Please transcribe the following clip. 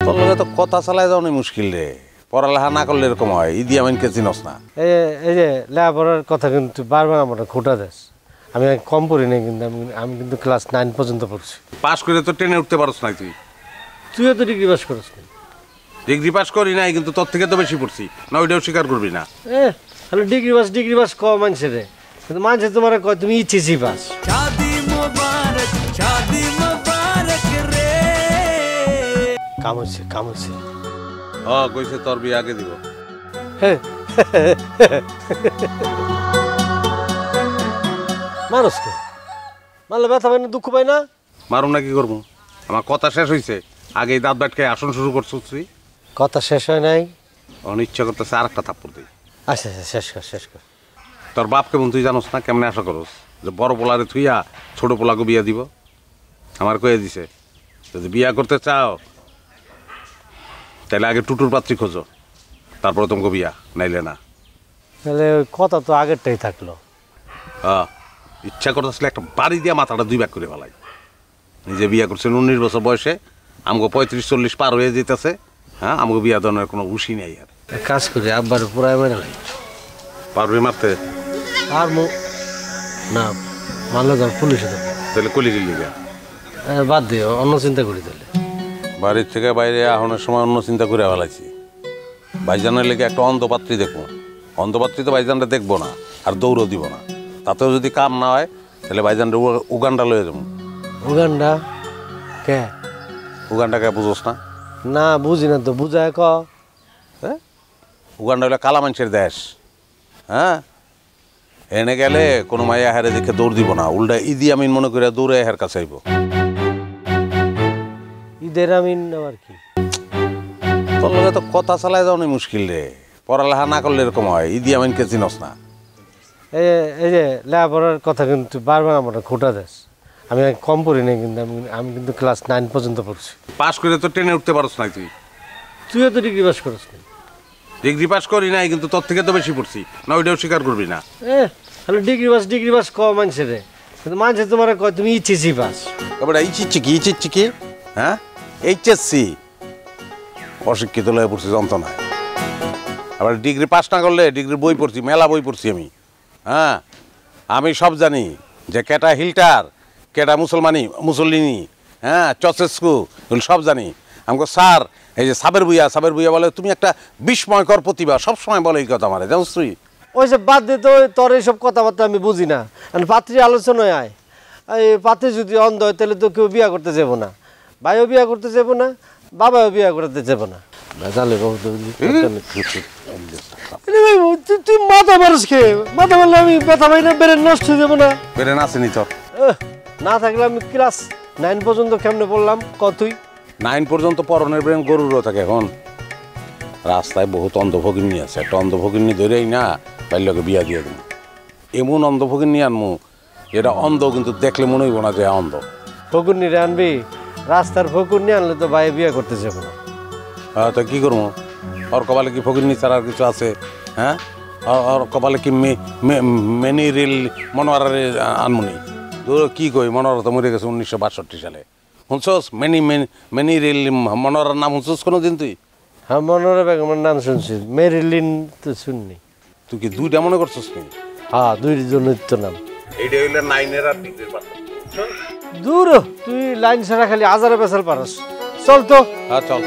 তোর লগে তো কথা চালায় যাওয়া মুশকিল রে। পড়ালেখা না করলে এরকম হয়। ইদি আমিনকে চিনস না? এই যে লেখাপড়ার কথা কিন্তু বারবার আমার খোটা দেশ। আমি কম পড়ি নাই, কিন্তু আমি কিন্তু ক্লাস 9 পর্যন্ত পড়ছি। পাস করে তো ট্রেনে উঠতে পারস না তুই। তুইও তো ডিগ্রি পাস করিস না। ডিগ্রি পাস করি নাই, কিন্তু তোর থেকে তো বেশি পড়ছি না, ওইটাও স্বীকার করবি না। তাহলে ডিগ্রি পাস ক মানুষের রে, কিন্তু মানুষের তোমার কয় তুমি ইচ্ছেছি পাস। কামড়ছে কইছে তোর বিয়ে আগে দিব। মানুষকে মারলে ব্যথা পাই না, দুঃখ পাই না? মারুম না কি করবো? আমার কথা শেষ হয়েছে, আগে দাঁত ব্যাটকে আসন শুরু করছো তুই। কথা শেষ হয় নাই? ইচ্ছা করতেছে আর একটা থাপ্পড় দিই। আচ্ছা শেষ কর। তোর বাপ কেমন তুই জানোস না? কেমনে আশা করস যে বড় পোলারে থুইয়া ছোট পোলাকে বিয়া দিব? আমার কয়ে দিছে যদি বিয়া করতে চাও তাহলে আগে টুটুর পাত্রী খোঁজো, তারপরে তোমাকে বিয়া, নাইলে না। তাহলে কথা তো আগেরটাই থাকলো। ইচ্ছা করতেছিল একটা বাড়ি দিয়া মাথাটা 2 ভাগ করে ফেলাই। নিজে বিয়া করছেন 19 বছর বয়সে, আমাকে 35-40 পার হয়ে যেতেছে। হ্যাঁ, আমাকে বিয়া দেওয়ার কোনো হুশি নেই। আর কাজ করি আব্বার পুরাই মেরে লাই পারবে মারতে? আর না মারলে ধর পুলিশে দেবো। তাহলে কলি গেলি বাদ দিও, অন্য চিন্তা করি। তাহলে বাড়ির থেকে বাইরে আহনের সময় অন্য চিন্তা করে ফেলাইছি। ভাইজানের লেগে একটা অন্ধপাত্রী দেখবো। অন্ধপাত্রী তো ভাইজানটা দেখবো না, আর দৌড়ও দিব না। তাতেও যদি কাম না হয় তাহলে ভাইজানটা উগান্ডা লয়ে যাবো। উগান্ডা কে? উগান্ডা কে বুঝোস না? না বুঝি না তো, বুঝায় ক। উগান্ডা হলে কালা মানুষের দেশ। হ্যাঁ, এনে গেলে কোনো মাইয়া হারে দেখে দৌড় দিব না, উল্টা ইদি আমিন মনে করে দৌড়ে হের কাছে আইব। ঈদের আমিন আবার কি? তোর লগে তো কথা চালায় যাওয়া মুশকিল রে। পড়ালেখা না করলে এরকম হয়। ইদি আমিনকে চিনস না? এই যে লেখাপড়ার কথা কিন্তু বারবার আমার খোটা দেশ। আমি কম পড়ি নাই, কিন্তু আমি কিন্তু ক্লাস 9 পর্যন্ত পড়ছি। পাস করে তো ট্রেনে উঠতে পারস না তুই। তুইও তো ডিগ্রি পাস করিস না। ডিগ্রি পাস করি নাই, কিন্তু তোর থেকে তো বেশি পড়ছি না, ওইটাও স্বীকার করবি না। তাহলে ডিগ্রি পাস ক মানুষের রে, কিন্তু মানুষের তোমার কয় তুমি ইচ্ছেছি পাস। এবার ইচ্ছি কি? হ্যাঁ, এইচএসসি অশিক্ষিত লয়ে পড়ছি যন্ত্রণায়। আবার ডিগ্রি পাস না করলে ডিগ্রির বই পড়ছি, মেলা বই পড়ছি আমি। হ্যাঁ, আমি সব জানি যে কেটা হিল্টার, কেটা মুসলিনি, হ্যাঁ, চসেস্কু, এগুলো সব জানি। আমাকে স্যার, এই যে সাবের ভুইয়া বলে তুমি একটা বিস্ময়কর প্রতিভা, সবসময় বলে এই কথা আমার, জানিস তুই? ওই সব বাদ দে তো, তোর এইসব কথাবার্তা আমি বুঝি না। পাত্রী আলোচনায় আয়। এই পাত্রী যদি অন্ধ হয় তাহলে তো কেউ বিয়া করতে যাবো না, ভাইও বিয়া করতে যাবো না, বাবাও বিয়া করতে যাবো না। তুই মাথা মারস খেয়ে, মাথা মারলে আমি ব্যথা পাই না, বেড়ে নষ্ট হয়ে যাবো না? বেড়ে আসেনি তোর? না থাকলে আমি ক্লাস 9 পর্যন্ত কেমনে পড়লাম কতই? 9 পর্যন্ত পরনের ব্রেন গরুরও থাকে। এখন রাস্তায় বহুত অন্ধভগিনী আছে, একটা অন্ধভগিনী ধরেই না বাল্যকে বিয়া দিয়ে দেবো। এমন অন্ধভগিনী আনমু যেটা অন্ধ কিন্তু দেখলে মনে হইব না যে অন্ধ। ফকুর আনবি? রাস্তার ফকুর নিয়ে আনলে তো ভাই বিয়া করতে যাবো না। হ্যাঁ, তো কী করবো? ওর কপালে কি ফকিরনি ছাড়া আর কিছু আছে? হ্যাঁ, ওর কপালে কি মেনি রিল মনোয়ারে আনমনি? কি কই, মনোয়ারা তো মরে গেছে 1962 সালে। শুনছস মেনি রিল মনোয়ারার নাম শুনছস কোনো দিন তুই? হ্যাঁ, মনোয়ারা বেগমের নাম শুনছি, মেরিলিন তো শুননি। তুই কি 2টা মনে করছস নি? হ্যাঁ, 2 জনের তো নাম। এইটা হইলে 9-এর আর ডিগ্রির পার্থক্য। দূর, তুই লাইন ছাড়া খালি আজারে পেছাল পারস। চল তো। হ্যাঁ, চল।